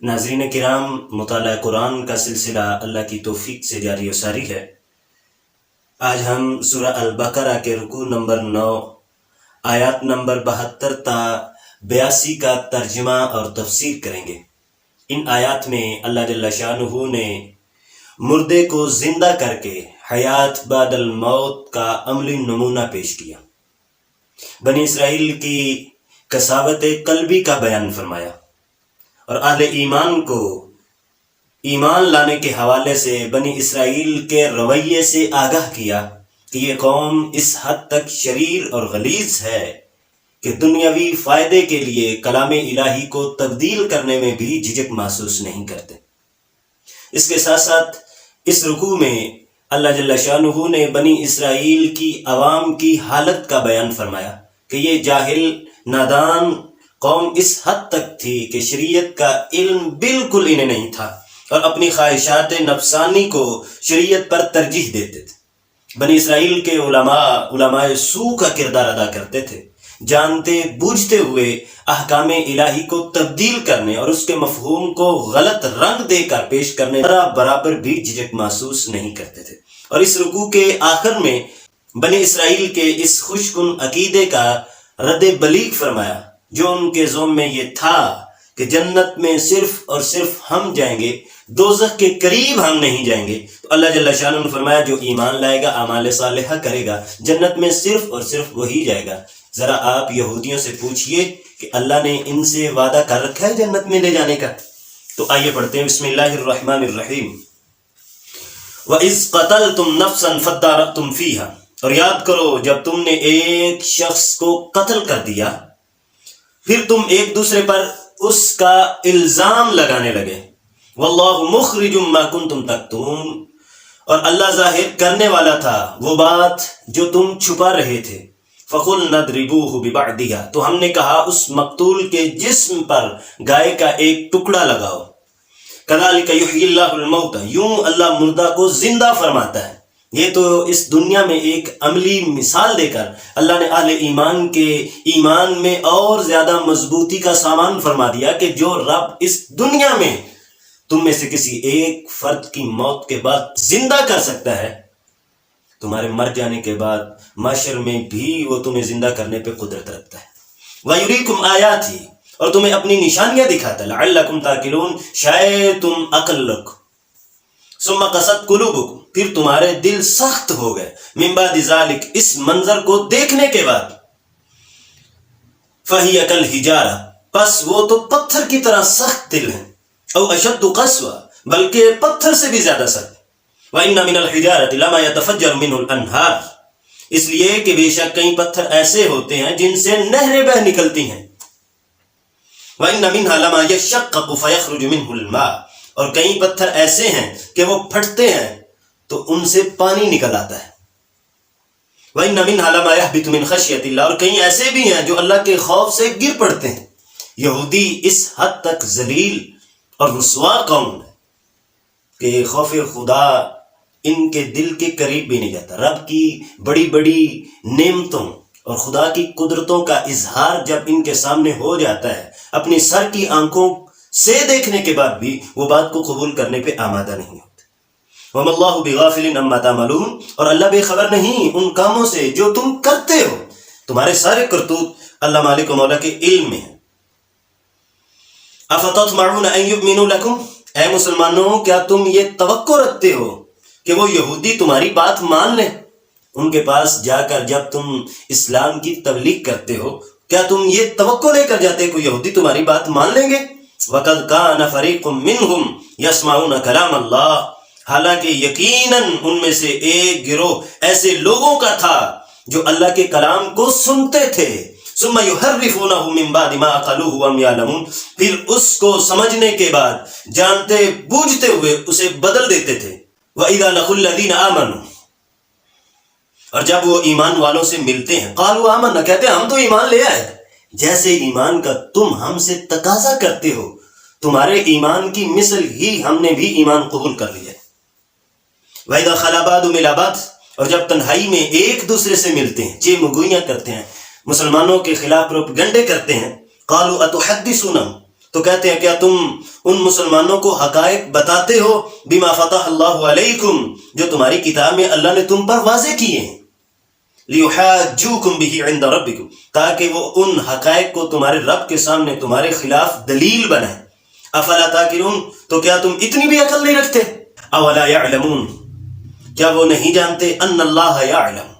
ناظرین کرام، مطالعہ قرآن کا سلسلہ اللہ کی توفیق سے جاری و ساری ہے۔ آج ہم سورہ البقرہ کے رکوع نمبر 9 آیات نمبر 72 تا 82 کا ترجمہ اور تفسیر کریں گے۔ ان آیات میں اللہ جل شانہ نے مردے کو زندہ کر کے حیات بعد الموت کا عملی نمونہ پیش کیا، بنی اسرائیل کی کساوت قلبی کا بیان فرمایا، اور اہل ایمان کو ایمان لانے کے حوالے سے بنی اسرائیل کے رویے سے آگاہ کیا کہ یہ قوم اس حد تک شریر اور غلیظ ہے کہ دنیاوی فائدے کے لیے کلام الہی کو تبدیل کرنے میں بھی جھجک محسوس نہیں کرتے۔ اس کے ساتھ ساتھ اس رکوع میں اللہ جل شانہ نے بنی اسرائیل کی عوام کی حالت کا بیان فرمایا کہ یہ جاہل نادان قوم اس حد تک تھی کہ شریعت کا علم بالکل انہیں نہیں تھا اور اپنی خواہشات نفسانی کو شریعت پر ترجیح دیتے تھے۔ بنی اسرائیل کے علماء سوء کا کردار ادا کرتے تھے، جانتے بوجھتے ہوئے احکام الہی کو تبدیل کرنے اور اس کے مفہوم کو غلط رنگ دے کر پیش کرنے برابر بھی جھجک محسوس نہیں کرتے تھے۔ اور اس رکوع کے آخر میں بنی اسرائیل کے اس خوش کن عقیدے کا رد بلیغ فرمایا جو ان کے ذہن میں یہ تھا کہ جنت میں صرف اور صرف ہم جائیں گے، دوزخ کے قریب ہم نہیں جائیں گے۔ تو اللہ جل شانہ نے فرمایا جو ایمان لائے گا، اعمال صالحہ کرے گا، جنت میں صرف اور صرف وہی جائے گا۔ ذرا آپ یہودیوں سے پوچھئے کہ اللہ نے ان سے وعدہ کر رکھا ہے جنت میں لے جانے کا؟ تو آئیے پڑھتے ہیں، بسم اللہ الرحمن الرحیم۔ وَإِذْ قَتَلْتُمْ نَفْسًا فَادَّارَأْتُمْ فِيهَا، اور یاد کرو جب تم نے ایک شخص کو قتل کر دیا، پھر تم ایک دوسرے پر اس کا الزام لگانے لگے۔ واللہ مخرج ما کنتم تکتمون، اور اللہ ظاہر کرنے والا تھا وہ بات جو تم چھپا رہے تھے۔ فقلنا اضربوہ ببعضها، تو ہم نے کہا اس مقتول کے جسم پر گائے کا ایک ٹکڑا لگاؤ۔ کذالک یحیی اللہ الموتى، یوں اللہ مردہ کو زندہ فرماتا ہے۔ یہ تو اس دنیا میں ایک عملی مثال دے کر اللہ نے اہل ایمان کے ایمان میں اور زیادہ مضبوطی کا سامان فرما دیا کہ جو رب اس دنیا میں تم میں سے کسی ایک فرد کی موت کے بعد زندہ کر سکتا ہے، تمہارے مر جانے کے بعد محشر میں بھی وہ تمہیں زندہ کرنے پہ قدرت رکھتا ہے۔ وَيُرِيكُمْ آيَاتِهِ، اور تمہیں اپنی نشانیاں دکھاتا ہے، لَعَلَّكُمْ تَعْقِلُونَ، شاید تم عقل رکھو۔ ثم قست قلوبکم، پھر تمہارے دل سخت ہو گئے، من بعد ذلک، اس منظر کو دیکھنے کے بعد، فہی کالحجارہ، پس وہ تو پتھر کی طرح سخت دل ہیں، او اشد قسوہ، بلکہ پتھر سے بھی زیادہ سخت۔ وَإِنَّ مِنَ الْحِجَارَةِ لَمَا يَتَفَجَّرُ مِنْهُ الْأَنْهَارُ، اس لیے کہ بے شک کئی پتھر ایسے ہوتے ہیں جن سے نہریں بہہ نکلتی ہیں۔ وَإِنَّ مِنْهَا لَمَا يَشَّقَّقُ فَيَخْرُجُ مِنْهُ الْمَاءُ، اور کئی پتھر ایسے ہیں کہ وہ پھٹتے ہیں تو ان سے پانی نکل آتا ہے۔ وَإِنَّ مِنْهَا لَمَا يَهْبِطُ مِنْ خَشْيَةِ اللَّهِ، اور کئی ایسے بھی ہیں جو اللہ کے خوف سے گر پڑتے ہیں۔ یہودی اس حد تک ذلیل اور رسوا قوم ہے کہ خوف خدا ان کے دل کے قریب بھی نہیں جاتا۔ رب کی بڑی بڑی نعمتوں اور خدا کی قدرتوں کا اظہار جب ان کے سامنے ہو جاتا ہے، اپنی سر کی آنکھوں سے دیکھنے کے بعد بھی وہ بات کو قبول کرنے پہ آمادہ نہیں ہوتے۔ وَمَا اللَّهُ بِغَافِلٍ عَمَّا تَعْمَلُونَ، اور اللہ بے خبر نہیں ان کاموں سے جو تم کرتے ہو، تمہارے سارے کرتوت اللہ مالک و مولا کے علم میں ہیں۔ أَفَتَطْمَعُونَ أَن يُؤْمِنُوا لَكُمْ، اے مسلمانوں کیا تم یہ توقع رکھتے ہو کہ وہ یہودی تمہاری بات مان لیں؟ ان کے پاس جا کر جب تم اسلام کی تبلیغ کرتے ہو، کیا تم یہ توقع لے کر جاتے کہ یہودی تمہاری بات مان لیں گے؟ وَقَدْ كَانَ فَرِيقٌ مِّنْهُمْ يَسْمَعُونَ كَلَامَ اللَّهِ، حالانکہ یقیناً ان میں سے ایک گروہ ایسے لوگوں کا تھا جو اللہ کے کلام کو سنتے تھے، ثُمَّ يُحَرِّفُونَهُ مِن بَعْدِ مَا عَقَلُوهُ وَهُمْ يَعْلَمُونَ، پھر اس کو سمجھنے کے بعد جانتے بوجھتے ہوئے اسے بدل دیتے تھے۔ وَإِذَا لَقُوا الَّذِينَ آمَنُوا، اور جب وہ ایمان والوں سے ملتے ہیں، قَالُوا آمَنَّا، کہتے ہیں ہم تو ایمان لے آئے۔ جیسے ایمان کا تم ہم سے تقاضا کرتے ہو، تمہارے ایمان کی مثل ہی ہم نے بھی ایمان قبول کر لیا۔ وَإِذَا خَلَا بَعْضُهُمْ إِلَىٰ بَعْضٍ، اور جب تنہائی میں ایک دوسرے سے ملتے ہیں، چیمگوئیاں کرتے ہیں، مسلمانوں کے خلاف پروپیگنڈے کرتے ہیں، قَالُوا أَتُحَدِّثُونَهُمْ، تو کہتے ہیں کیا تم ان مسلمانوں کو حقائق بتاتے ہو بما فتح اللہ علیکم، جو تمہاری کتاب میں اللہ نے تم پر واضح کیے ہیں، لیحاجوکم بہ عند ربکم، تاکہ وہ ان حقائق کو تمہارے رب کے سامنے تمہارے خلاف دلیل بنائیں۔ افلا تاکلون، تو کیا تم اتنی بھی عقل نہیں رکھتے؟ اولا یعلمون، کیا وہ نہیں جانتے ان اللہ یعلم،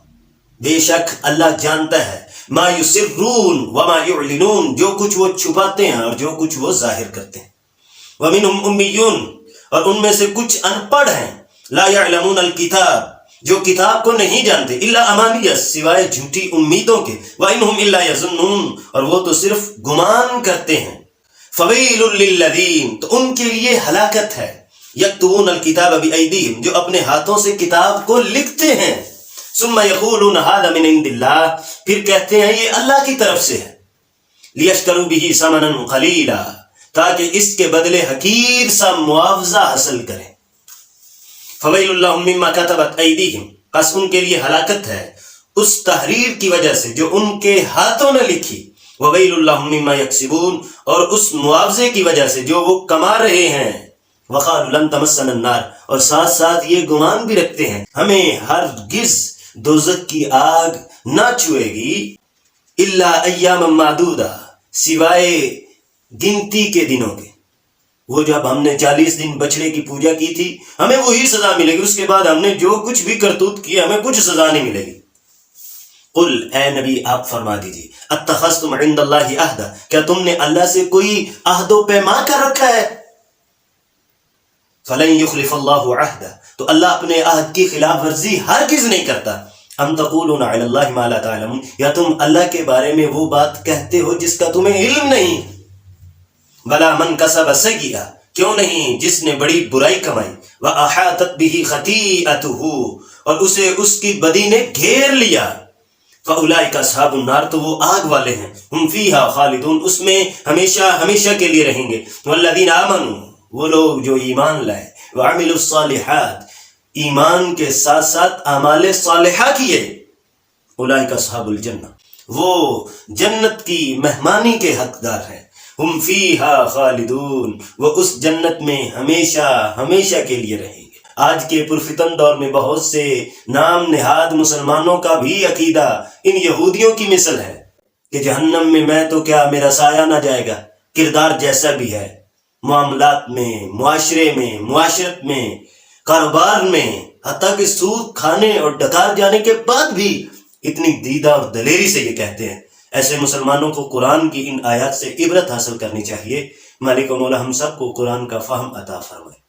بے شک اللہ جانتا ہے، ما یسرون وما یعلنون، جو کچھ وہ چھپاتے ہیں اور جو کچھ وہ ظاہر کرتے ہیں۔ ومنہم امیون، اور ان میں سے کچھ ان پڑھ ہیں، لا یعلمون الکتاب، جو کتاب کو نہیں جانتے، الا امانیہ، سوائے جھوٹی امیدوں کے، وانہم الا یظنون، اور وہ تو صرف گمان کرتے ہیں۔ فویل للذین، تو ان کے لیے ہلاکت ہے، یکتبون الکتاب بایدیہم، جو اپنے ہاتھوں سے کتاب کو لکھتے ہیں، ثم یقولون ھذا من عند اللہ، پھر کہتے ہیں یہ اللہ کی طرف سے ہے، لیشتروا بہ ثمنا قلیلا، تاکہ اس کے بدلے حقیر سا معاوضہ حاصل کریں۔ فویل لہم مما کتبت ایدیہم، پس ان کے لیے ہلاکت ہے اس تحریر کی وجہ سے جو ان کے ہاتھوں نے لکھی، وویل لہم مما یکسبون، اور اس معاوضے کی وجہ سے جو وہ کما رہے ہیں۔ وقالوا لن تمسنا النار، اور ساتھ ساتھ یہ گمان بھی رکھتے ہیں ہمیں ہرگز دوزخ کی آگ نہ چھوئے گی، الا ایاما معدودہ، سوائے گنتی کے دنوں کے۔ وہ جب ہم نے 40 دن بچڑے کی پوجا کی تھی ہمیں وہی سزا ملے گی، اس کے بعد ہم نے جو کچھ بھی کرتوت کیا ہمیں کچھ سزا نہیں ملے گی۔ قل، اے نبی آپ فرما دیجیے، اتخذتم عند اللہ عہدا، کیا تم نے اللہ سے کوئی عہد و پیما کر رکھا ہے؟ فلن یخلف اللہ عہدا، تو اللہ اپنے عہد کی خلاف ورزی ہرگز نہیں کرتا۔ ام تقولون علی اللہ ما لا تعلمون، یا تم اللہ کے بارے میں وہ بات کہتے ہو جس کا تمہیں علم نہیں۔ بلا من کسب سیئہ، کیوں نہیں جس نے بڑی برائی کمائی، وَأَحَاطَتْ بِهِ خَطِیئَتُهُ، اور اسے اس کی بدی نے گھیر لیا، فَأُولَئِكَ أَصْحَابُ النَّارِ، تو وہ آگ والے ہیں، ہم فیہا خالدون، اس میں ہمیشہ ہمیشہ کے لیے رہیں گے۔ وَالَّذِينَ آمَنُوا، وہ لوگ جو ایمان لائے، وَعَمِلُوا الصَّالِحَاتِ، ایمان کے ساتھ ساتھ اعمال صالحہ کیے، اولئک اصحاب الجنہ، وہ جنت کی مہمانی کے حقدار ہیں، ہم فیہا خالدون، وہ اس جنت میں ہمیشہ ہمیشہ کے لیے رہیں گے۔ آج کے پرفتن دور میں بہت سے نام نہاد مسلمانوں کا بھی عقیدہ ان یہودیوں کی مثل ہے کہ جہنم میں میں تو کیا میرا سایہ نہ جائے گا، کردار جیسا بھی ہے، معاملات میں، معاشرے میں، معاشرت میں، کاروبار میں، حتیٰ کہ سود کھانے اور ڈکار جانے کے بعد بھی اتنی دیدہ اور دلیری سے یہ کہتے ہیں۔ ایسے مسلمانوں کو قرآن کی ان آیات سے عبرت حاصل کرنی چاہیے۔ مالک و مولا ہم سب کو قرآن کا فہم عطا فرمائے۔